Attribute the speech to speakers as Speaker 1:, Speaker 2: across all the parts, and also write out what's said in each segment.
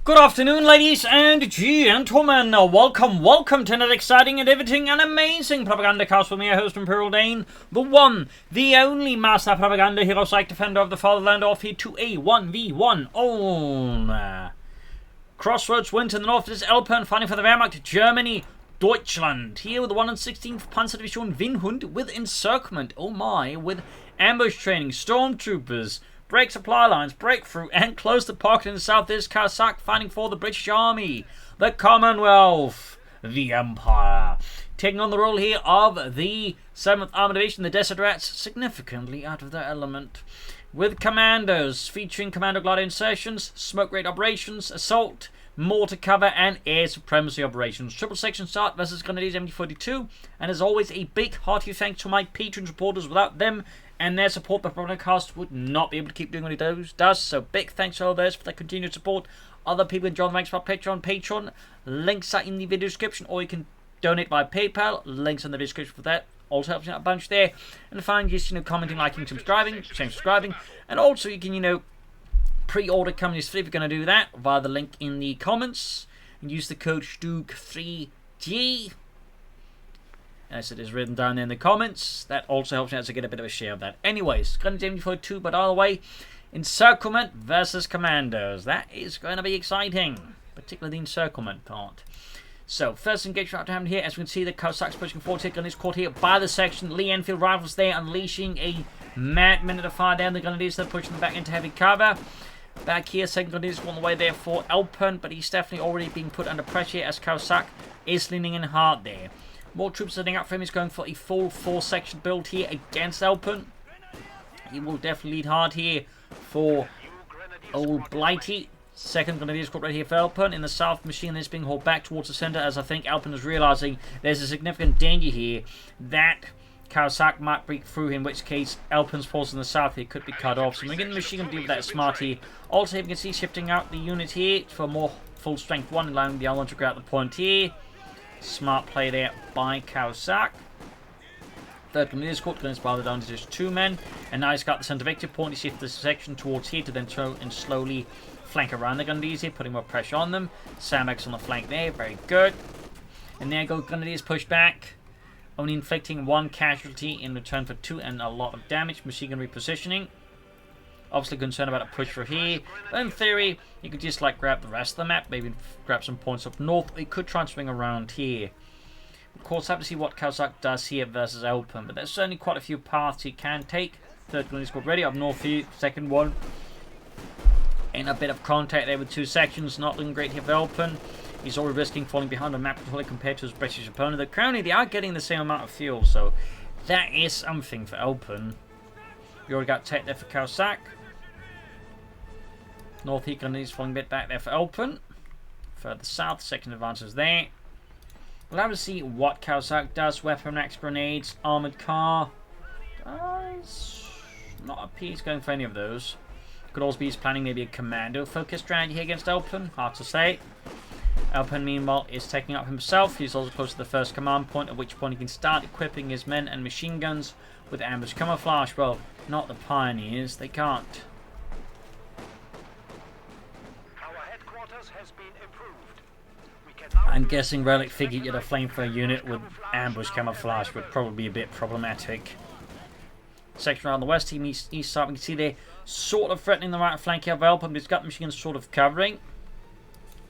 Speaker 1: Good afternoon, ladies and gentlemen. Welcome to another exciting and riveting and amazing Propagandacast with me, your host, Imperial Dane, the one, the only master propaganda hero, psych defender of the fatherland, off here to a 1v1 on Crossroads win to the north. This is Elpern fighting for the Wehrmacht, Germany, Deutschland. Here with the 116th Panzer Division Winhund with encirclement, oh my, with ambush training, stormtroopers, break supply lines, breakthrough, and close the pocket in the south. Is Caosak fighting for the British Army, the Commonwealth, the Empire. Taking on the role here of the 7th Armored Division, the Desert Rats, significantly out of their element. With commandos, featuring commando glider insertions, smoke raid operations, assault, mortar cover, and air supremacy operations. Triple section start versus Grenadiers MD42. And as always, a big hearty thanks to my Patreon supporters. Without them and their support, the Propagandacast would not be able to keep doing what it does. So big thanks to all those for their continued support. Other people can join the ranks by Patreon. Links are in the video description, or you can donate by PayPal. Links in the description for that. Also helps out a bunch there. And finally, just commenting, liking, subscribing, and also you can pre-order companies free if you're going to do that via the link in the comments, and use the code STUK3G. As it is written down there in the comments. That also helps me out to get a bit of a share of that. Anyways, going to for 2, but either way, encirclement versus commandos. That is going to be exciting, particularly the encirclement part. So, first engagement to happen here. As we can see, the Caosak's pushing forward, taking this caught here by the section. Lee Enfield rifles there, unleashing a mad minute of fire down. The Grenadiers, they're pushing them back into heavy cover. Back here, second Grenadiers on the way there for Elpern, but he's definitely already being put under pressure as Caosak is leaning in hard there. More troops setting up for him. He's going for a full 4-section build here against Elpern. He will definitely lead hard here for old Blighty. Second Grenadier squad right here for Elpern. In the south, machine is being hauled back towards the centre, as I think Elpern is realising there's a significant danger here that Caosak might break through, in which case Elpern's forces in the south here could be cut off. So we're getting the machine gun to deal with that smart here. Also, you can see shifting out the unit here for more full strength 1, allowing the other one to grab the point here. Smart play there by Caosak. Third Grenadier squad going to spiral down to just 2 men. And now he's got the centre victory point. He shifts the section towards here to then throw and slowly flank around the Grenadiers here, putting more pressure on them. Sandbags on the flank there, very good. And there go Grenadiers push back, only inflicting 1 casualty in return for 2 and a lot of damage. Machine gun repositioning. Obviously concerned about a push for here, but in theory, you could just grab the rest of the map, maybe grab some points up north, or you could try and swing around here. Of course, have to see what Caosak does here versus Elpern, but there's certainly quite a few paths he can take. Third Grenadier squad ready up north here, second one. And a bit of contact there with 2 sections, not looking great here for Elpern. He's already risking falling behind on map control compared to his British opponent. Though currently they are getting the same amount of fuel, so that is something for Elpern. We already got tech there for Caosak. North here, Grenadiers falling a bit back there for Elpern. Further south, second advances there. We'll have to see what Caosak does. Weapon axe grenades, armoured car. Does not appear he's going for any of those. Could also be he's planning maybe a commando focused strategy here against Elpern. Hard to say. Elpern, meanwhile, is taking up himself. He's also close to the first command point, at which point he can start equipping his men and machine guns with ambush camouflage. Well, not the pioneers. They can't. I'm guessing Relic figured a flamethrower unit with ambush camouflage would probably be a bit problematic. Section around the west team, east side, we can see they're sort of threatening the right flank here of Elpern, but he's got machine guns sort of covering.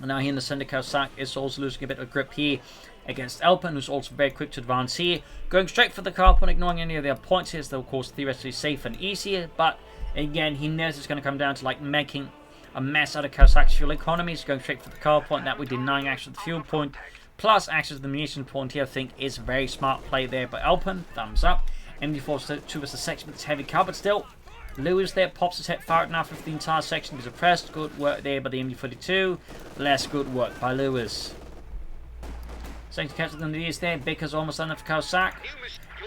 Speaker 1: And now here in the centre, Caosak is also losing a bit of grip here against Elpern, who's also very quick to advance here. Going straight for the car point, ignoring any of their points here, so of course theoretically safe and easier, but again, he knows it's going to come down to making a mess out of Caosak's fuel economy. So going straight for the car point, that we're denying access to the fuel point, plus access to the munition point here, I think is a very smart play there by Elpern. Thumbs up. MD42 was the section with its heavy cover, but still, Lewis there pops his head fired enough if the entire section is oppressed. Good work there by the MD42. Less good work by Lewis. Second to catch the Grenadiers there. Baker's almost done it for Caosak.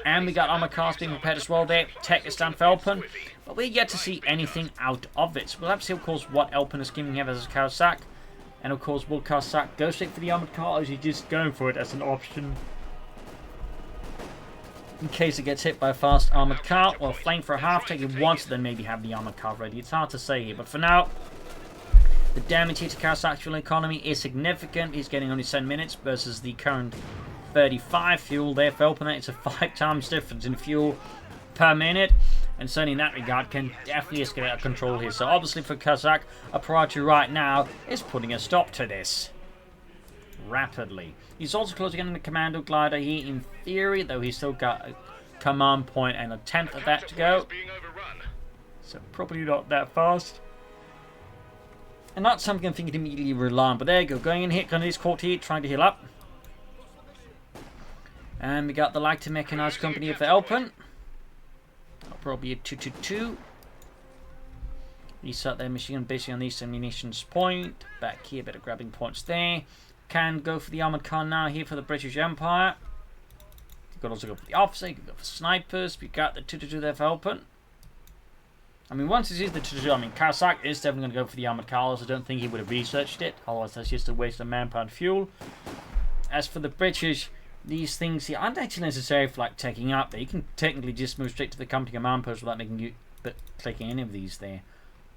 Speaker 1: And we got armor cars being prepared as well there. Tech is down for Elpern, but we're yet to see anything out of it. So we'll have to see, of course, what Elpern is giving here versus Caosak. And of course, will Caosak go straight for the armored car, or is he just going for it as an option? In case it gets hit by a fast armored car, or flank for a half take, he wants to then maybe have the armored car ready. It's hard to say here, but for now, The damage here to Caosak's fuel economy is significant. He's getting only 7 minutes versus the current 35 fuel there for Elpern. It's a 5 times difference in fuel per minute, and certainly in that regard can definitely escalate out of control here. So obviously for Caosak, a priority right now is putting a stop to this rapidly. He's also closing in on the commando glider here in theory, though he's still got a command point and a 10th of that to go. So probably not that fast. And not something I think he'd immediately rely on. But there you go. Going in here, gun is caught here, trying to heal up. And we got the light to mechanized company of the Elpern. That'll probably be a 2-2-2. Reset their machine gun basically on the eastern munitions point. Back here, bit of grabbing points there. Can go for the armored car now here for the British Empire. You could also go for the officer, you could go for snipers. We got the 2-2-2 there for Elpern. I mean, once it is the 2-2-2, I mean, Caosak is definitely going to go for the armored car. I don't think he would have researched it. Otherwise, that's just a waste of manpower and fuel. As for the British, these things here aren't actually necessary for like taking up. You can technically just move straight to the company command post without making you clicking any of these there.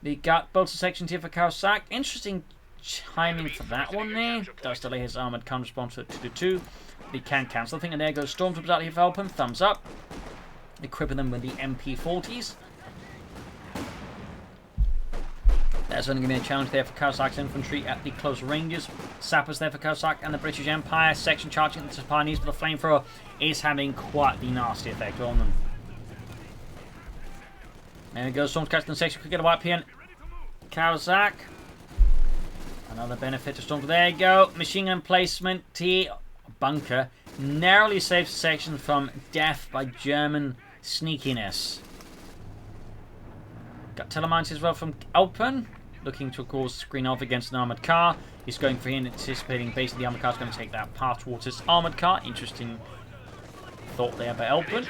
Speaker 1: We got both sections here for Caosak. Interesting timing for that one there. Does delay his armored counter response to 2-2. He can cancel the thing, and there goes Stormtroopers out here for Elpern. Thumbs up. Equipping them with the MP40s. That's only going to be a challenge there for Caosak's infantry at the close ranges. Sappers there for Caosak and the British Empire. Section charging the Pioneers, but the flamethrower is having quite the nasty effect on them. There goes Storm's catching the section. Quick get a wipe here. Caosak. Another benefit to Storm. There you go. Machine gun placement here. Bunker. Narrowly saves the section from death by German sneakiness. Got telemines as well from Elpern. Looking to, of course, screen off against an armoured car. He's going for him, anticipating basically the armoured car is going to take that path towards this armoured car. Interesting thought there by Elpern.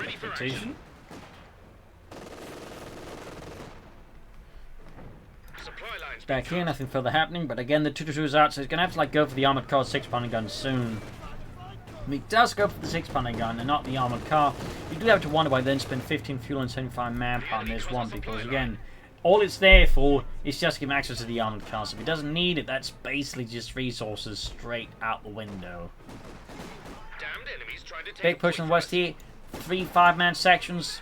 Speaker 1: Expectation. Back here, nothing further happening, but again the 2-2-2 is out, so he's going to have to like go for the armoured car's 6-pounder gun soon. He does go for the 6-pounder gun and not the armoured car. You do have to wonder why then spend 15 fuel and 75 manpower on this one, because again, all it's there for is just to give him access to the armoured car. So if he doesn't need it, that's basically just resources straight out the window. Big push on the west here. 3 5-man sections.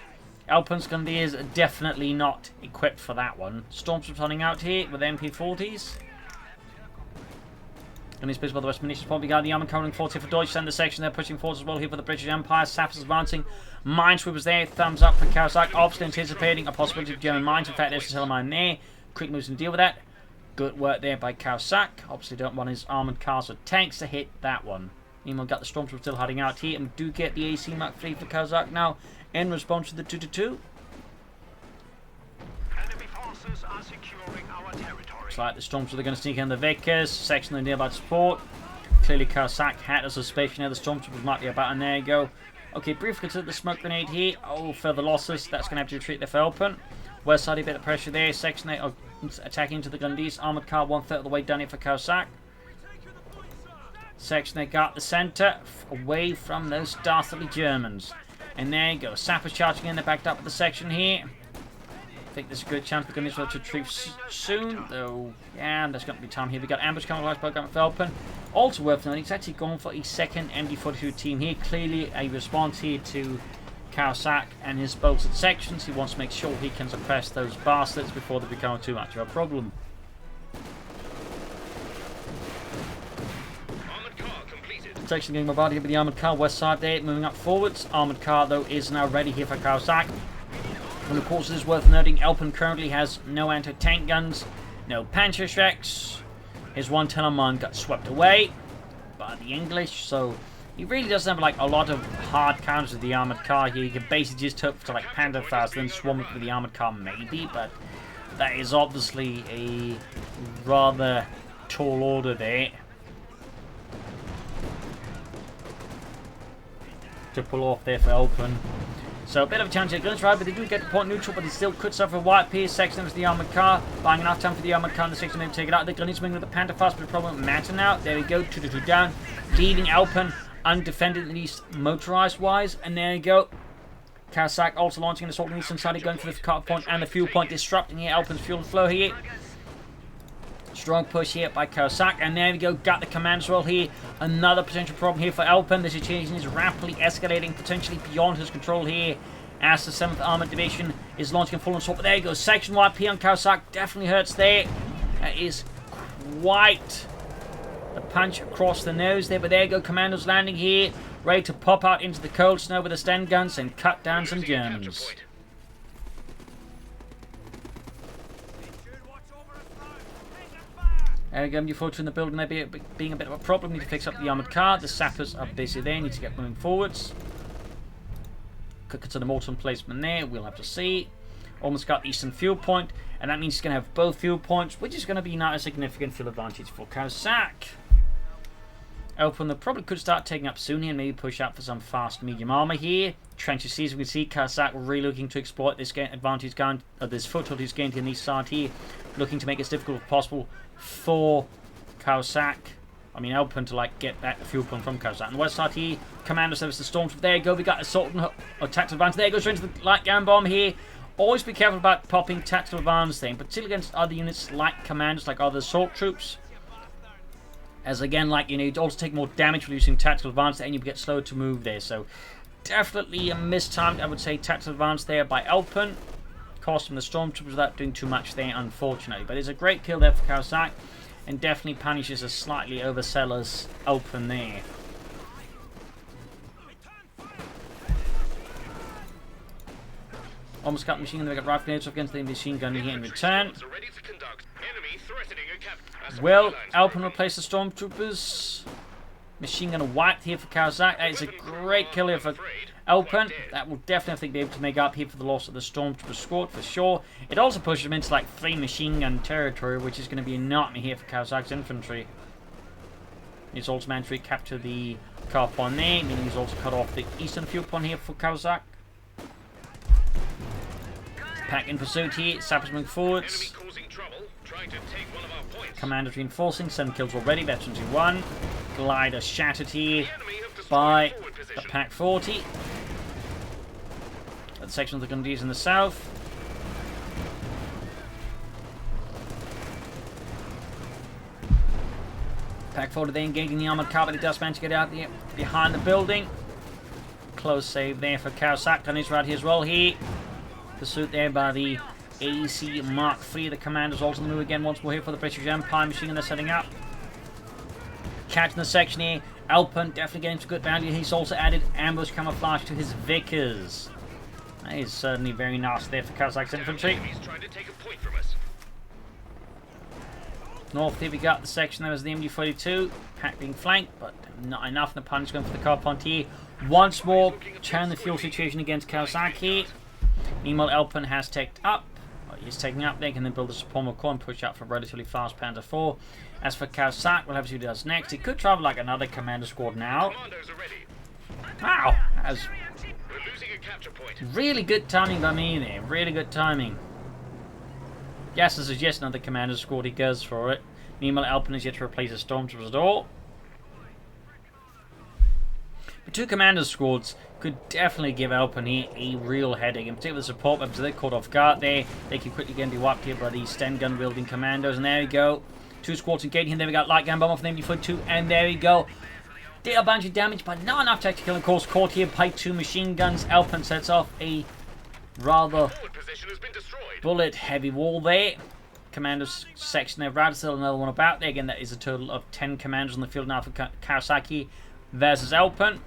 Speaker 1: Elpern's Gundy is definitely not equipped for that one. Stormtroopers running out here with MP40s. And he's placed by the West Munitions Point. We got the armor covering 40 for Deutsch Center section. They're pushing forward as well here for the British Empire. Sappers advancing. Minesweepers there. Thumbs up for Caosak. Obviously anticipating a possibility of German mines. In fact, there's a mine there. Quick moves and deal with that. Good work there by Caosak. Obviously don't want his armored cars or tanks to hit that one. Meanwhile, got the Stormtroopers still hiding out here. And we do get the AC Mark 3 for Caosak now in response to the 2-2-2.
Speaker 2: Enemy forces are securing our territory.
Speaker 1: Looks like the Stormtroopers are going to sneak in the Vickers. Section of the nearby support. Clearly Caosak had a suspicion the Stormtroopers might be about, and there you go. Okay, briefly consider the smoke grenade here. Oh, further losses. That's going to have to retreat there for Elpern. West side, a bit of pressure there. Section 8 are attacking into the Gundis. Armoured car 1/3 of the way down here for Caosak. Section 8 got the centre away from those dastardly Germans. And there you go. Sappers charging in. They're backed up with the section here. I think there's a good chance we're going to retreat soon, though. Yeah, there's going to be time here. We got ambush coming by Elpern. Also worth noting, he's actually gone for a second MD42 team here. Clearly a response here to Caosak and his bolted sections. He wants to make sure he can suppress those bastards before they become too much of a problem. Section getting bombarded here with the armoured car. West side there, moving up forwards. Armoured car, though, is now ready here for Caosak. And of course, it is worth noting, Elpern currently has no anti-tank guns, no Panzerschrecks. His one Telemann got swept away by the English, so he really doesn't have like a lot of hard counters with the armoured car here. You can basically just hope for like Panzerfaust, then swarm it with the armoured car maybe, but that is obviously a rather tall order there to pull off there for Elpern. So a bit of a challenge at guns, right? But they do get the point neutral, but they still could suffer a white piece. Section of the armoured car. Buying enough time for the armoured car in the section maybe take it out. They're going to swing with the Pantherfast, but the problem won't matter now. There we go, 2-2 down. Leaving Elpern undefended, at least motorised wise. And there you go. Caosak also launching an assault on the eastern side, going for the car point and the fuel point, disrupting here Elpern's fuel flow here. Strong push here by Caosak, and there we go, got the command as well here. Another potential problem here for Elpern. The situation is rapidly escalating, potentially beyond his control here, as the 7th Armoured Division is launching a full assault. But there you go, section wide P on Caosak, definitely hurts there. That is quite a punch across the nose there, but there you go, Commandos landing here, ready to pop out into the cold snow with the Sten guns and cut down some Germans. MU42 in the building, they're being a bit of a problem. Need to fix up the armoured car. The sappers are busy there, need to get moving forwards. Could consider mortar placement there, we'll have to see. Almost got eastern fuel point, and that means he's going to have both fuel points, which is going to be not a significant fuel advantage for Caosak. Elpern, they probably could start taking up soon here and maybe push out for some fast medium armour here. Trenches, as we can see, Caosak really looking to exploit this advantage gained, this foothold he's gained in the side here, looking to make it as difficult as possible for Caosak. I mean, Elpern to like get back the fuel point from Caosak. On the west side here, Commander service the storms. There you go, we got assault and tactical advance. There goes straight into the light gun bomb here. Always be careful about popping tactical advance thing, particularly against other units like commanders, like other assault troops. As again, like you need to also take more damage for using tactical advance and you get slower to move there. So definitely a mistimed, I would say, tactical advance there by Elpern. Cost him the stormtroopers without doing too much there, unfortunately. But it's a great kill there for Caosak, and definitely punishes a slightly overzealous Elpern there. Almost got the machine gun, they got rifle grenades off against the machine gun here in return. Will Elpern replace the stormtroopers? Machine gun wiped here for Caosak. That is a great kill here for Elpern. That will definitely be able to make up here for the loss of the stormtrooper squad for sure. It also pushes him into like 3 machine gun territory, which is going to be a nightmare here for Caosak's infantry. He's also managed to capture the car point there, meaning he's also cut off the eastern fuel point here for Caosak. Pack in pursuit here, sappers moving forwards. Commanders reinforcing, 7 kills already, veterans in 1. Glider shattered here by the Pack 40. That section of the Grenadiers in the south. Pack 40 there engaging the armoured car, but it does manage to get out there behind the building. Close save there for Caosak, and he's right here as well here. Pursuit there by the AC Mark III. The Commanders also on the move again once more here for the British Empire machine gun they're setting up. Catching the section here. Elpern definitely getting some good value. He's also added ambush camouflage to his Vickers. That is certainly very nice there for Caosak's infantry. North here we got the section that was the MU42. Pack being flanked, but not enough. The punch going for the car point here. Once more, turn the fuel situation against Caosak here. Meanwhile, Elpern has taken up. He's taking up. They can then build a support core and push out for a relatively fast Panther IV. As for Caosak, we'll have to see what he does next. He could travel like another commander squad now. Wow, that was really good timing by me there. Really good timing. Yes, this is just another commander squad. He goes for it. Meanwhile, Elpern is yet to replace his stormtroopers at all. But 2 commander squads could definitely give Elpern here a real headache. In particular, the support weapons, they're caught off guard there. They can quickly again be wiped here by the Sten gun wielding commandos. And there we go. 2 squads engaging. There we got light gun bomb off the MU42. And there we go. Did a bunch of damage, but not enough to actually kill. Of course, caught here by 2 machine guns. Elpern sets off a rather bullet heavy wall there. Commanders section there. Rather still another one about there. Again, that is a total of 10 commanders on the field now for Caosak versus Elpern.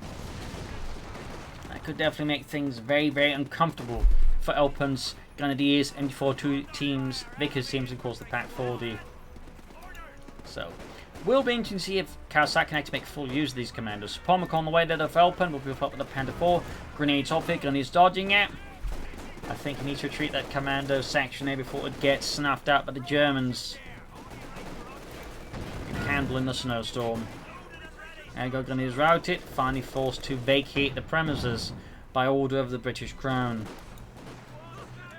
Speaker 1: That could definitely make things very, very uncomfortable for Elpern's Grenadiers, MU42 teams, Vickers teams, and of course the Pack 40. So, will be interesting to see if Caosak can actually make full use of these commandos. Pomac on the way there of Elpern will be up with the Panther IV. Grenades off it, Grenadiers dodging it. I think he needs to retreat that commando section there before it gets snuffed out by the Germans. Handling the snowstorm. And Grenadiers routed, finally forced to vacate the premises by order of the British Crown.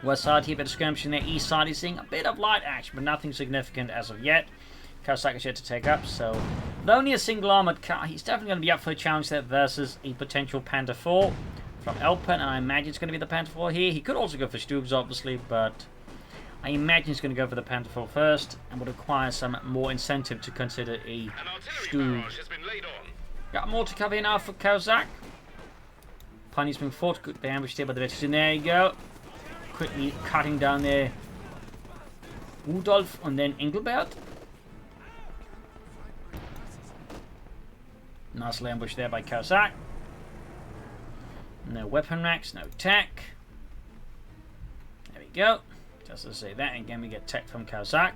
Speaker 1: West side here, a bit of skirmishing there. East side is seeing a bit of light action, but nothing significant as of yet. Caosak is yet to take up, so with only a single armoured car, he's definitely going to be up for a challenge there versus a potential Panther IV from Elpern, and I imagine it's going to be the Panther IV here. He could also go for Stugs, obviously, but I imagine he's going to go for the Panther 4 first, and would require some more incentive to consider a stew. Got more to cover here now for Caosak. Pioneer's been fought, good be ambushed here by the veterans. And there you go. Quickly cutting down there Rudolf and then Engelbert. Nice ambush there by Caosak. No weapon racks, no tech. There we go. Just to say that, again we get tech from Caosak.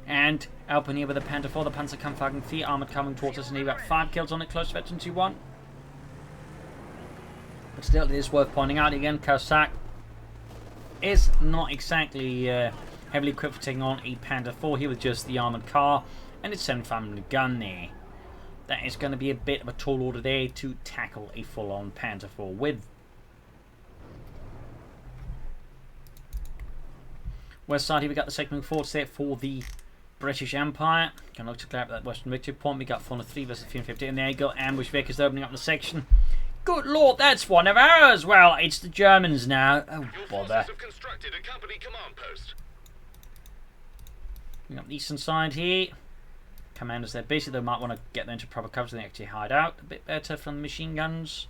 Speaker 1: And Elpern here with the Panther 4, the Panzerkampfwagen 4, armored coming towards us, and he got 5 kills on it, close veteran 2-1. But still, it is worth pointing out again, Caosak is not exactly heavily equipped for taking on a Panther 4 here with just the armored car and its 75mm gun there. That is going to be a bit of a tall order there to tackle a full-on Panther 4 with. West side here we got the second force there for the British Empire. Can look to clear up that Western victory point. We got 403 versus 350, and there you go. Ambush Vickers opening up the section. Good lord, that's one of ours. Well, it's the Germans now. Oh bother. We got the eastern side here. Commanders there. Basically, they might want to get them into proper cover so they actually hide out a bit better from the machine guns.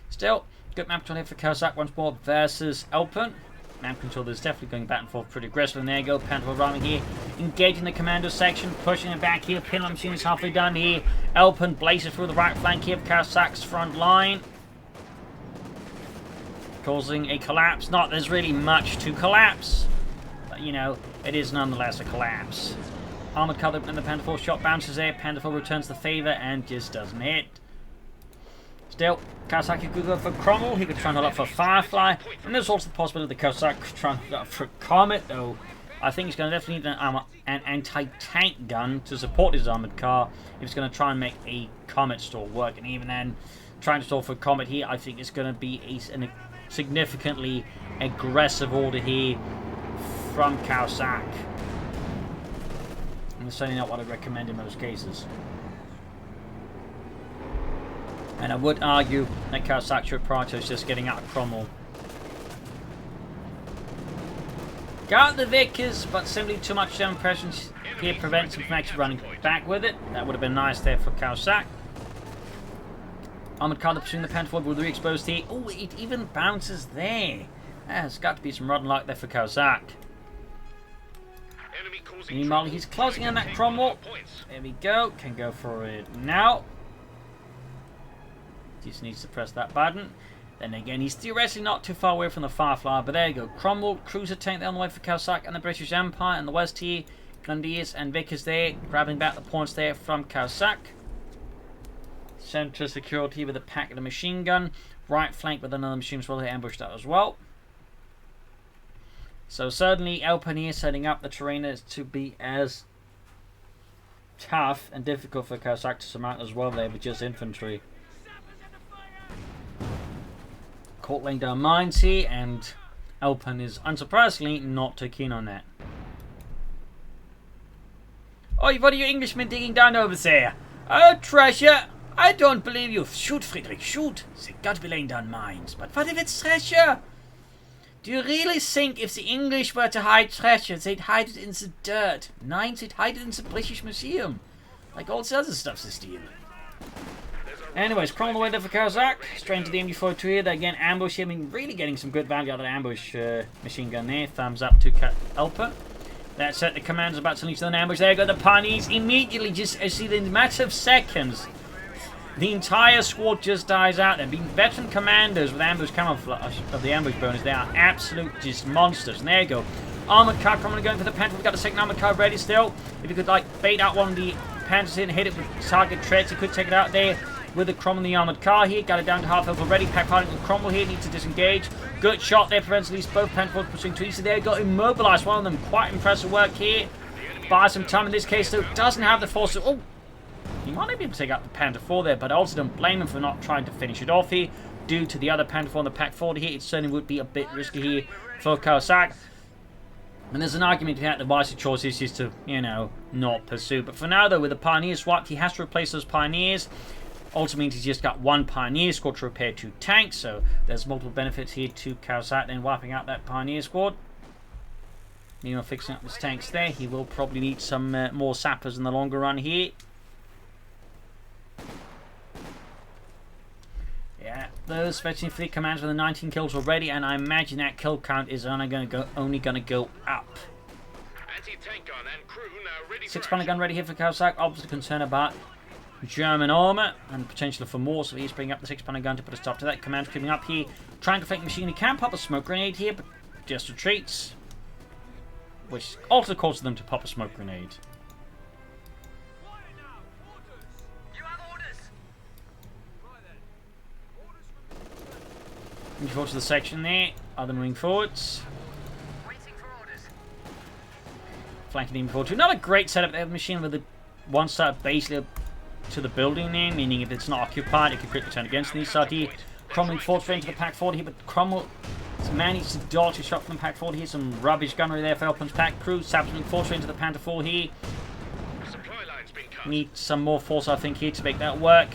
Speaker 1: Still, good map control here for Caosak once more versus Elpern. Map control is definitely going back and forth pretty aggressive. And there you go, Panther running here, engaging the commando section, pushing it back here. Pinline machine is halfway done here. Elpern blazes through the right flank here of Caosak's front line, causing a collapse. Not there's really much to collapse, but you know, it is nonetheless a collapse. Armored car and the Panther 4 shot bounces there. Panther 4 returns the favour and just doesn't hit. Still, Caosak could go for Cromwell. He could try and hold up for Firefly. And there's also the possibility that Caosak could try and hold up for Comet, though. I think he's going to definitely need an anti-tank gun to support his armoured car if he's going to try and make a Comet stall work. And even then, trying to stall for Comet here, I think it's going to be a significantly aggressive order here from Caosak. And it's certainly not what I'd recommend in most cases. And I would argue that Caosak should prioritize just getting out of Cromwell. Got the Vickers, but simply too much German presence here prevents him from actually running back with it. That would have been nice there for Caosak. Armored car pursuing the Panther 4 will be exposed here. Oh, it even bounces there. There's got to be some rotten luck there for Caosak. Meanwhile, he's closing in that Cromwell. There we go. Can go for it now. Just needs to press that button. Then again, he's theoretically not too far away from the Firefly, but there you go. Cromwell, cruiser tank there on the way for Caosak and the British Empire. And the west here, Grenadiers and Vickers there, grabbing back the points there from Caosak. Centre security with a pack of the machine gun. Right flank with another machine as well. They ambushed that as well. So certainly Elpern here setting up the terrain as to be as tough and difficult for Caosak to surmount as well there with just infantry. Caught laying down mines here, and Elpern is unsurprisingly not too keen on that. Oh, what are you Englishmen digging down over there? Oh, treasure! I don't believe you. Shoot, Friedrich, shoot! They got to be laying down mines. But what if it's treasure? Do you really think if the English were to hide treasure, they'd hide it in the dirt? Nine, they'd hide it in the British Museum. Like all the other stuff they steal. Anyways, crawling away there for Caosak. Straight into the MG42 here. They again ambush him. I mean, really getting some good value out of the ambush machine gun there. Thumbs up to Elpern. That's it. The commander's about to unleash an ambush. There go the Pioneers. Immediately, just as in a matter of seconds, the entire squad just dies out. They've been veteran commanders with ambush camouflage of the ambush bonus. They are absolute just monsters. And there you go. Armored car coming going for the Panther. We've got a second armored car ready still. If you could like bait out one of the Panthers in and hit it with target treads, you could take it out there. With the Cromwell in the armoured car here. Got it down to half health already. Pack piloting with Cromwell here. Needs to disengage. Good shot there. Prevents at least both Panther pursuing too easy there. Got immobilised. One of them. Quite impressive work here. Buys some time in this case though. Doesn't have the force to... Oh! He might be able to take out the Panther 4 there. But I also don't blame him for not trying to finish it off here. Due to the other Panther 4 on the pack forward here. It certainly would be a bit risky here for Caosak. And there's an argument to that the wiser choice is just to, you know, not pursue. But for now though, with the Pioneers swiped, he has to replace those Pioneers. Also means he's just got one Pioneer squad to repair 2 tanks, so there's multiple benefits here to Caosak then wiping out that Pioneer squad. You know, fixing up his tanks there. He will probably need some more sappers in the longer run here. Yeah, those especially fleet commanders with the 19 kills already, and I imagine that kill count is only going to go up.
Speaker 2: Anti-tank gun and crew now ready for
Speaker 1: 6-pounder gun ready here for Caosak. Obviously concerned about German armour and potential for more, so he's bringing up the 6-pounder gun to put a stop to that. Command's creeping up here, trying to flank the machine. He can pop a smoke grenade here, but just retreats, which also causes them to pop a smoke grenade. Moving forward to the section there, other moving forwards. Flanking even forward to not a great setup. They have a machine with the one side basically to the building there, meaning if it's not occupied, it could quickly turn against the east side here. Cromwell forward straight into the pack forward here, but Cromwell managed to dodge a shot from the pack forward here. Some rubbish gunnery there for Elpern's pack crew. Sapping forward straight into the Panther 4 here. Need some more force, I think, here to make that work.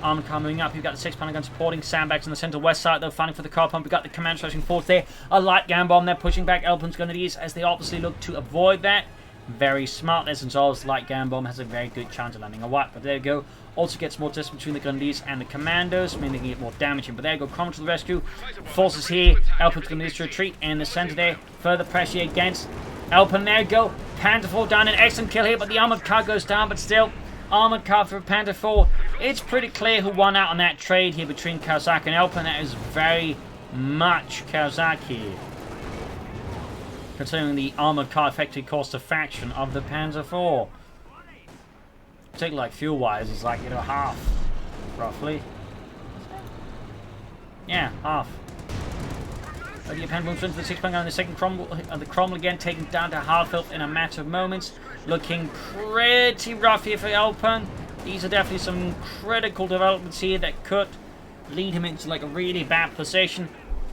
Speaker 1: Armoured car moving up. You've got the 6-pounder gun supporting sandbags on the centre west side, though, fighting for the car pump. We've got the command stretching forward there. A light gun bomb there, pushing back Elpern's grenadiers as they obviously look to avoid that. Very smart. Lessons always light gun bomb has a very good chance of landing a wipe. But there you go. Also gets more distance between the grenadiers and the commandos, meaning they can get more damage in. But there you go. Cromwell to the rescue. Forces here. Elpern's grenadiers to retreat in the centre there. Further pressure against Elpern. There you go. Panther 4 down. An excellent kill here, but the armoured car goes down. But still, armoured car for Panther 4. It's pretty clear who won out on that trade here between Caosak and Elpern. That is very much Caosak here, considering the armoured car effectively cost a fraction of the Panzer IV. Particularly like fuel-wise, it's like, you know, half, roughly. Yeah, half. But the Elpern moves into the 6-pounder gun in the second Cromwell, the Cromwell again taken down to half-health in a matter of moments. Looking pretty rough here for Elpern. These are definitely some critical developments here that could lead him into like a really bad position.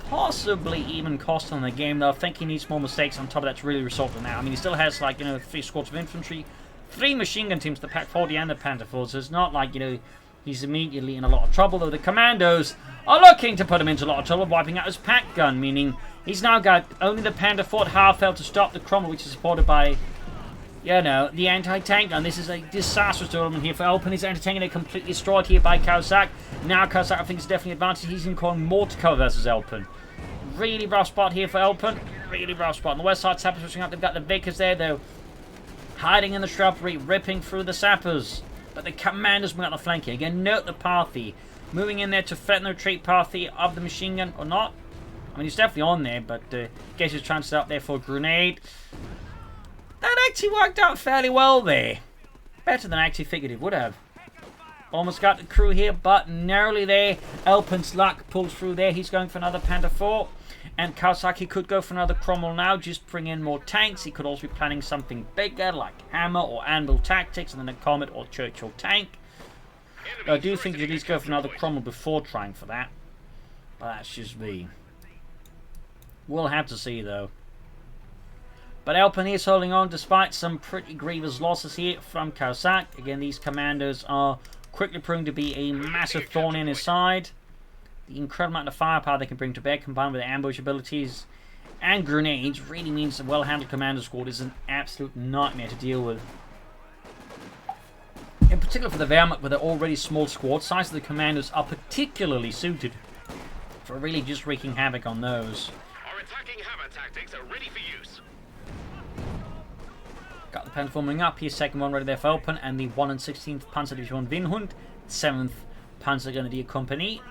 Speaker 1: Possibly even cost him the game, though. I think he needs more mistakes on top of that to really result in that. I mean, he still has, like, you know, 3 squads of infantry, 3 machine gun teams, the Pack 40 and the Panther 4, so it's not like, you know, he's immediately in a lot of trouble, though the commandos are looking to put him into a lot of trouble, wiping out his pack gun, meaning he's now got only the Panther 4 at half-health to stop the Cromwell, which is supported by, you know, the anti-tank gun. This is a disastrous development here for Elpern. His anti-tank gun completely destroyed here by Caosak. Now Caosak, I think, is definitely advantage. He's in calling more to cover versus Elpern. Really rough spot here for Elpern. Really rough spot. On the west side, sappers pushing up. They've got the Vickers there, though, hiding in the shrubbery, ripping through the sappers. But the commanders moving out the flank here. Again, note the path here. Moving in there to threaten the retreat path here of the machine gun, or not. I mean, he's definitely on there, but guess he's trying to set up there for a grenade. That actually worked out fairly well there. Better than I actually figured it would have. Almost got the crew here, but narrowly there. Elpern's luck pulls through there. He's going for another Panther 4. And Caosak, he could go for another Cromwell now, just bring in more tanks. He could also be planning something bigger, like Hammer or Anvil Tactics, and then a Comet or Churchill tank. I do think he'd at least go for another Cromwell before trying for that. But that's just me. We'll have to see, though. But Elpern is holding on despite some pretty grievous losses here from Caosak. Again, these commandos are quickly proving to be a massive thorn in his side. The incredible amount of firepower they can bring to bear, combined with their ambush abilities and grenades, really means a well-handled commander squad is an absolute nightmare to deal with. In particular for the Wehrmacht, with their already small squad size, the commandos are particularly suited for really just wreaking havoc on those.
Speaker 2: Our attacking hammer tactics are ready for use.
Speaker 1: Got the Panther forming up here, second one ready there for Elpern, and the 1 and 16th Panzer Division Windhund, 7th Panzer Grenadier Company.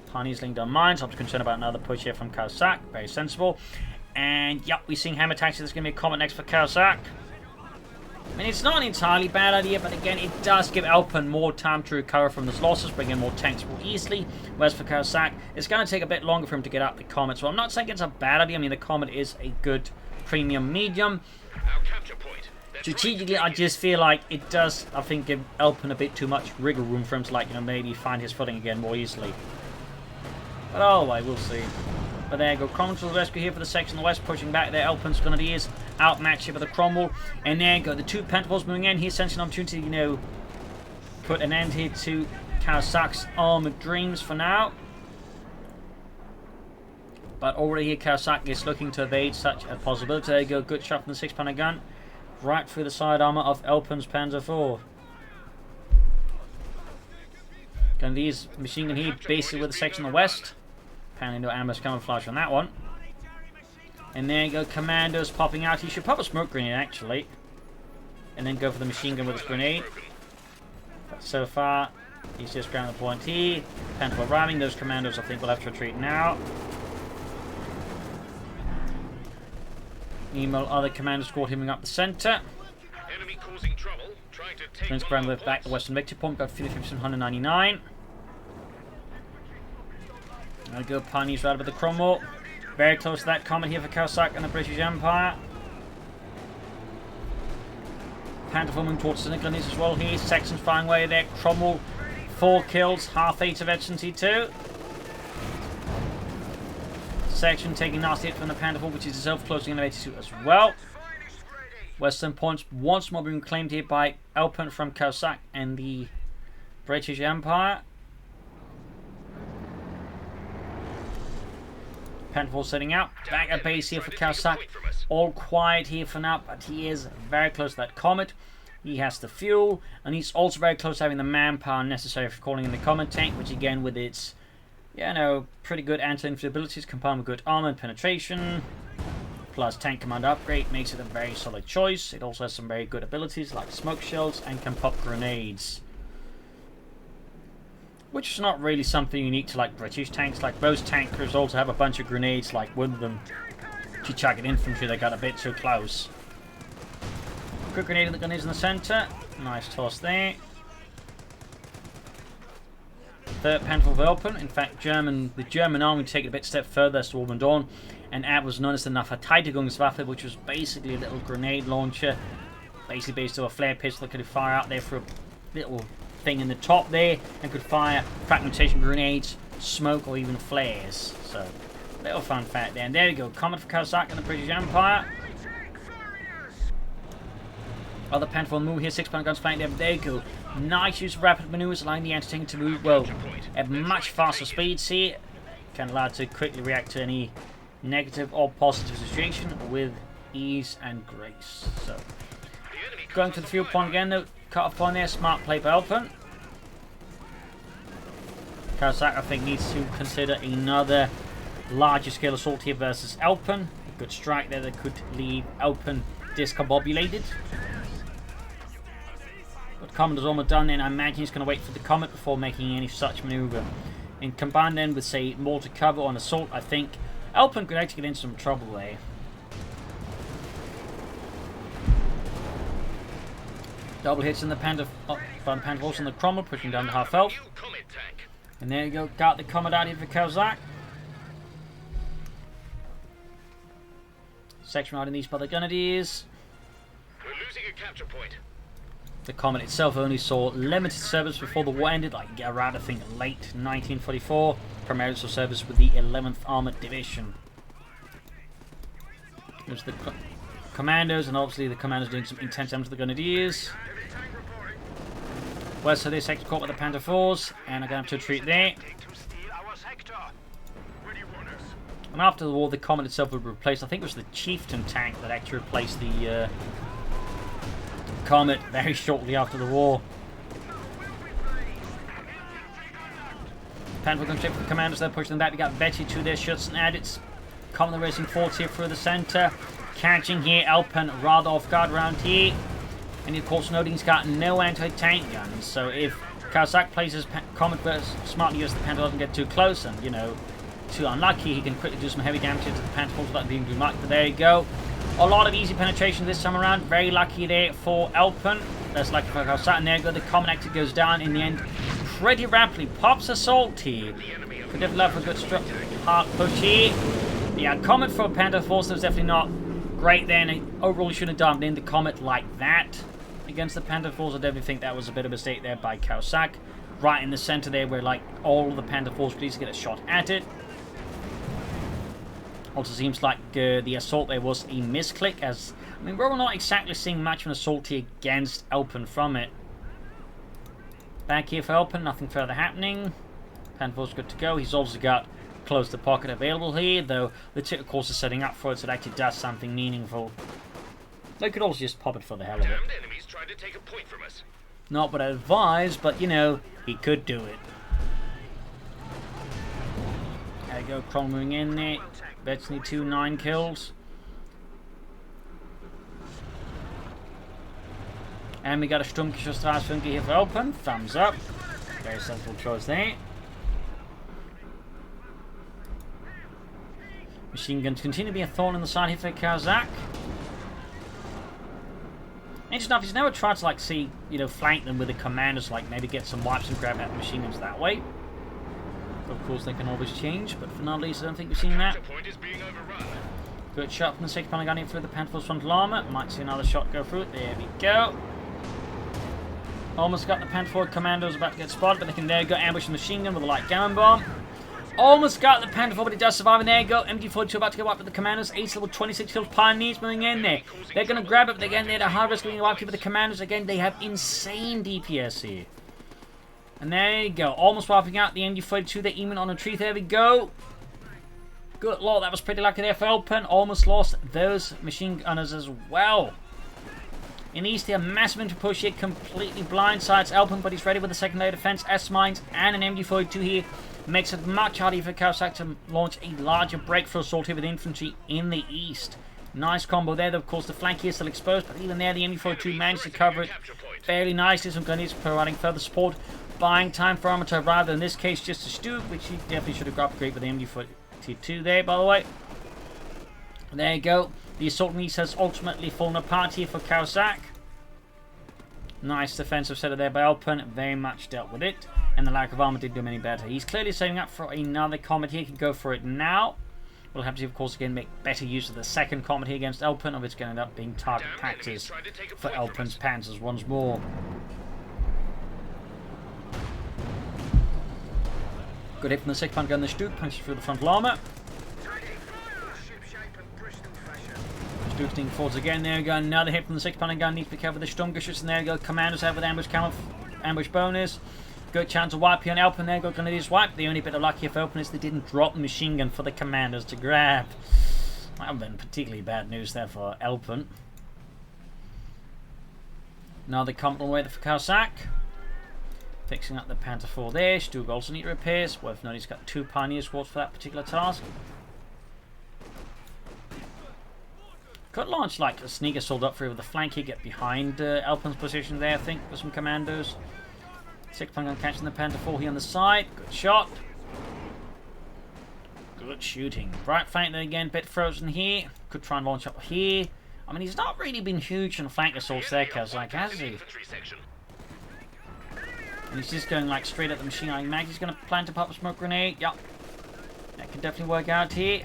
Speaker 1: Parney's laying down mines. I'm just concerned about another push here from Caosak. Very sensible. And yep, we're seeing hammer tactics. There's going to be a Comet next for Caosak. I mean, it's not an entirely bad idea, but again, it does give Elpern more time to recover from those losses, bring in more tanks more easily. Whereas for Caosak, it's going to take a bit longer for him to get up the Comet. So I'm not saying it's a bad idea. I mean, the Comet is a good premium medium.
Speaker 2: Our capture point.
Speaker 1: Strategically, I just feel like it does, I think, give Elpern a bit too much wriggle room for him to, like, you know, maybe find his footing again more easily. But oh, well, we'll see. But there you go. Cromwell to the rescue here for the section on the west, pushing back there. Elpern's Grenadiers outmatched here by the Cromwell. And there you go. The 2 Panther moving in here, essentially an opportunity to, you know, put an end here to Caosak's armoured dreams for now. But already here Caosak is looking to evade such a possibility. There you go, good shot from the 6-pounder gun. Right through the side armour of Elpern's Panzer IV. Gun these machine gun here basically with the section on the west. Apparently no ambush camouflage on that one. And there you go, Commandos popping out. He should pop a smoke grenade actually. And then go for the machine gun with his grenade. But so far, he's just ground the point here. Panzer arriving. Those Commandos I think will have to retreat now. Meanwhile, other Commando squad hitting up the centre.
Speaker 2: Enemy causing trouble, trying to take
Speaker 1: Prince Brand with back the western victory point. Got 199. There we go, Pioneers right with the Cromwell. Very close to that comet here for Caosak and the British Empire. Panther moving towards the Grenadiers as well here. Saxons firing away there. Cromwell, 4 kills, half 8 of HNC2. Section taking nasty hit from the Panther, which is itself closing in 82 as well. Western points once more being claimed here by Elpern from Caosak and the British Empire. Panther setting out. Back at base here for Caosak. All quiet here for now, but he is very close to that comet. He has the fuel, and he's also very close to having the manpower necessary for calling in the comet tank, which again with its pretty good anti-infantry abilities combined with good armor and penetration, plus tank command upgrade, makes it a very solid choice. It also has some very good abilities like smoke shells and can pop grenades, which is not really something unique to like British tanks. Like most tankers also have a bunch of grenades like with them. If you chuck at infantry, they got a bit too close. Quick grenade in the grenades in the centre. Nice toss there. Third Panther of Elpern. In fact, the German army take it a bit step further as to War Dawn, and add was known as the Verteidigungswaffe, which was basically a little grenade launcher, basically based on a flare pistol that could fire out there for a little thing in the top there, and could fire fragmentation grenades, smoke, or even flares. So, little fun fact there. And there we go, Comet for Caosak and the British Empire. Other Panther move here, 6-pounder guns flying there. There you go. Nice use of rapid maneuvers, allowing the anti-tank to move, well, at much faster speeds here. Can allow it to quickly react to any negative or positive situation with ease and grace. So, going to the field point again, though. Cut off point there, smart play by Elpern. Caosak, I think, needs to consider another larger scale assault here versus Elpern. A good strike there that could leave Elpern discombobulated. But Commander's almost done, and I imagine he's going to wait for the Comet before making any such maneuver. And combined then with, say, mortar cover on assault, I think Elpern could actually get into some trouble there. Double hits in the Panther, from the Panther horse on the Cromwell, pushing down to half health. And there you go, got the Comet out here for Caosak. Section riding these by the Grenadiers.
Speaker 2: We're losing a capture point.
Speaker 1: The Comet itself only saw limited service before the war ended, like around I think late 1944. Primarily saw service with the 11th Armoured Division. There's the Commandos, and obviously the Commandos doing some intense damage to the Grenadiers. West of this sector caught with the Panther IVs, and are going to have to retreat there. And after the war, the Comet itself would replace, I think it was the Chieftain tank that actually replaced the Comet very shortly after the war. Panther going straight for the Commandos, they're pushing them back. We got Betty to their shots and adits. Comet racing forwards here through the centre. Catching here Elpern rather off guard around here. And of course noting he's got no anti-tank guns. So if Caosak plays his Comet smartly uses the Panther doesn't get too close and, too unlucky, he can quickly do some heavy damage to the Panther without being too much. But there you go. A lot of easy penetration this time around. Very lucky there for Elpern. That's lucky for Caosak. And there you go. The Comet actually goes down in the end pretty rapidly. Pops assault here. Could definitely have a good hard push here. Yeah, Comet for Panther Force was definitely not great there. And overall he shouldn't have dumped in the Comet like that against the Panther Force. I definitely think that was a bit of a mistake there by Caosak. Right in the center there where like all of the Panther Force please get a shot at it. Also seems like the assault there was a misclick, as I mean we're not exactly seeing much of an assault here against Elpern from it. Back here for Elpern, nothing further happening. Panther Force good to go. He's also got close the pocket available here, though the tick, of course, is setting up for it, so it actually does something meaningful. They could also just pop it for the hell of it.
Speaker 2: Damned enemies tried to take a point from us.
Speaker 1: Not what I advise, but you know, he could do it. There you go, Kron moving in there. Betsy 2, 9 kills. And we got a Sturmgeschützstraßfunke here for Elpern. Thumbs up. Very sensible choice there. Machine guns continue to be a thorn in the side here for Caosak. Interesting enough, he's never tried to, like, see, you know, flank them with the commandos, like, maybe get some wipes and grab out the machine guns that way. Of course, they can always change, but for now, at least, I don't think we've seen that.
Speaker 2: Point is being overrun.
Speaker 1: Good shot from the 6th Panzer gun in through the Panther's frontal armor. Might see another shot go through it. There we go. Almost got the Panther commandos about to get spotted, but they can there go ambush the machine gun with a light cannon bomb. Almost got the Panther, but he does survive, and there you go. MG42 about to go up with the commandos. Ace level 26 kills. Pioneers moving in there. They're going to grab it, but again, they're at a high risk of being wiped with the commandos. Again, they have insane DPS here. And there you go. Almost wiping out the MG42. They're even on a tree. There we go. Good lord, that was pretty lucky there for Elpern. Almost lost those machine gunners as well. In the east here, massive into push here. Completely blindsides Elpern, but he's ready with a second layer defense. S-mines and an MG42 here. Makes it much harder for Caosak to launch a larger breakthrough assault here with infantry in the east. Nice combo there, though, of course, the flank here is still exposed, but even there, the MG42 managed to cover it fairly nicely. Some gunnies providing further support, buying time for armor to arrive, in this case, just a Stug, which he definitely should have upgraded with the MG42 there, by the way. There you go. The assault niche has ultimately fallen apart here for Caosak. Nice defensive setup there by Elpern, very much dealt with it. And the lack of armor didn't do him any better. He's clearly setting up for another combat here. He can go for it now. We'll have to, of course, again make better use of the second combat here against Elpern, or it's going to end up being target practice for Elpern's panzers once more. Good hit from the 6th gun, the Stug, punches through the frontal armor. Stug's being forwards again. There we go. Another hit from the 6th gun. Needs to be careful with the Sturmgeschütz. And there we go. Commandos out with ambush bonus. Good chance to wipe here on Elpern. There, got Grenadiers wipe. The only bit of luck here for Elpern is they didn't drop the machine gun for the commandos to grab. That would have been particularly bad news there for Elpern. Another combat on the way for Caosak. Fixing up the Panther 4 there. Stug also need repairs. Worth noting he's got 2 Pioneer squads for that particular task. Could launch like a sneak assault up through with the flank here, get behind Elpern's position there, I think, with some commandos. 6th gun catching the Panther 4 here on the side. Good shot. Good shooting. Right flank there again, bit frozen here. Could try and launch up here. I mean, he's not really been huge on flank assaults there, Caosak, has he? And he's just going like straight at the machine gun mag. He's going to plant a pop a smoke grenade. Yep. That can definitely work out here.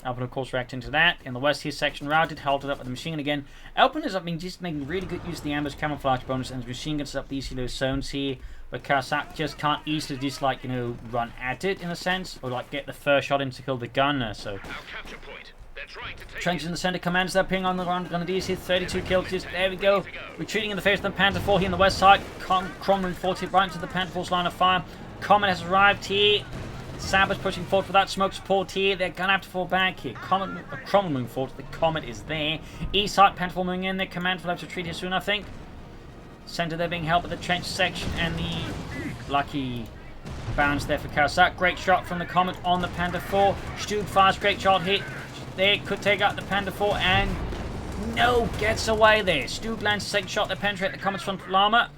Speaker 1: Elpern, of course, reacting to that. In the west, his section routed, held it up with the machine gun again. Elpern has been just making really good use of the ambush camouflage bonus, and his machine guns up these zones here, but Caosak just can't easily just, like, you know, run at it in a sense, or like get the first shot in to kill the gunner. So trenches in the center, commanders there ping on the ground. Grenadiers here, 32 kills. Just there we go. Retreating in the face of the Panther 4 here on the west side. Cromlin 40 right into the Panther 4's line of fire. Comet has arrived here. Sappers pushing forward for that smoke support here. They're going to have to fall back here. Cromwell moving forward. The Comet is there. East side, Panther moving in there. Command will have to retreat here soon, I think. Center there being held by the trench section. And the lucky bounce there for Caosak. Great shot from the Comet on the Panther 4. Stug fires. Great shot hit. There could take out the Panther 4. And no, gets away there. Stug lands the second shot to penetrate the Comet's frontal armor.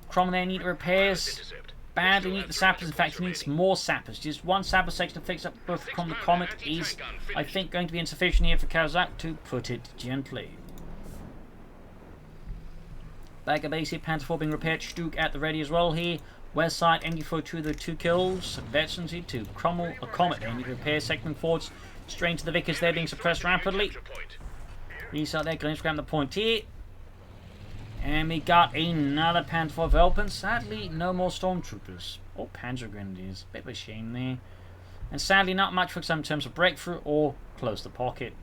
Speaker 1: Cromwell there need repairs. Badly need the sappers. In fact, he needs more sappers. Just one sapper section to fix up both from the Comet is, I think, going to be insufficient here for Caosak, to put it gently. Back at base here, Panther 4 being repaired. Stug at the ready as well here. West side, MG42, the 2 kills. Veterans here to Cromwell, a Comet. They need to repair. Segment forwards. Straight to the Vickers there, being suppressed rapidly. East side there, going to grab the point here. And we got another Panther 4 of Elpern. Sadly, no more Stormtroopers. Or Panzer Grenadiers. Bit of a shame there. And sadly, not much for some in terms of breakthrough or close the pocket.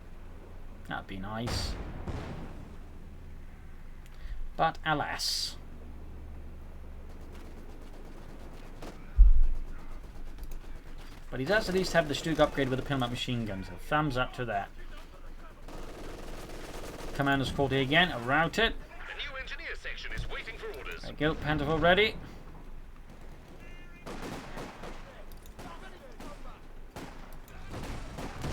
Speaker 1: That'd be nice. But alas. But he does at least have the Stug upgrade with the pin-up machine gun, so thumbs up to that. Commander's called here again, routed.
Speaker 2: The new engineer section is waiting for orders.
Speaker 1: There you go, Panther ready.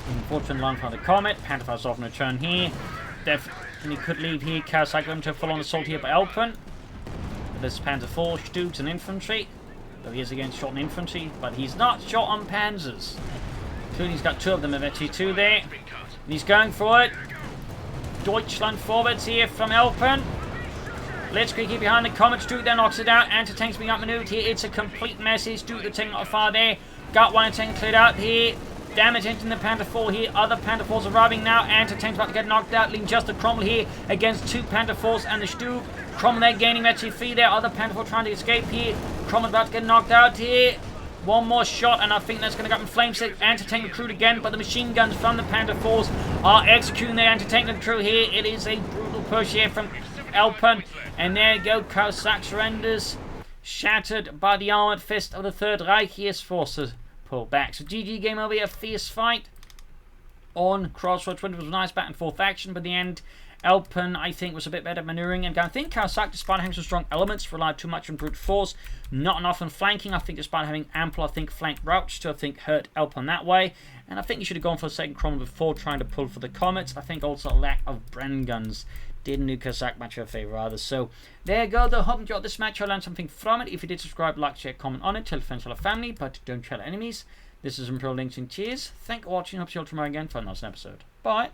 Speaker 1: Unfortunate line for the Comet. Panther's off on a turn here. Definitely could leave here. Caosak going to full-on assault here by Elpern. But this Panther 4, Stugs and Infantry. Though he is against shot on Infantry, but he's not shot on Panzers. Including he's got two of them at T2 there. And he's going for it. Deutschland forwards here from Elpern. Blitzkrieg here behind the Comet. Stug then knocks it out. Anti-tank's being outmaneuvered here. It's a complete mess. Stug the tank not far there. Got one tank cleared out here. Damage into the Panther 4 here. Other Panther 4s arriving now. Anti-tank's about to get knocked out. Leaving just the Cromwell here against two Panther 4s and the Stug. Cromwell there gaining FT3 there. Other Panther 4 trying to escape here. Cromwell about to get knocked out here. One more shot, and I think that's going to go up in flames. Anti-tank recruit again, but the machine guns from the Panther 4s are executing their anti-tank crew here. It is a brutal push here from Elpern, and there you go. Caosak surrenders, shattered by the armored fist of the Third Reich. His forces pull back. So GG, game over. A fierce fight on Crossroads. It was a nice back and forth action, but in the end, Elpern, I think, was a bit better at maneuvering. And I think Caosak, despite having some strong elements, relied too much on brute force, not enough on flanking. I think despite having ample, I think, flank routes to, I think, hurt Elpern that way. And I think you should have gone for a second Cromwell before trying to pull for the Comets. I think also a lack of Bren guns didn't do Caosak much of a favour either. So there you go, though. Hope you enjoyed this match. I learned something from it. If you did, subscribe, like, share, comment on it. Tell friends, tell family, but don't tell enemies. This is Imperial Links and cheers. Thank you for watching. Hope to see you all tomorrow again for another episode. Bye.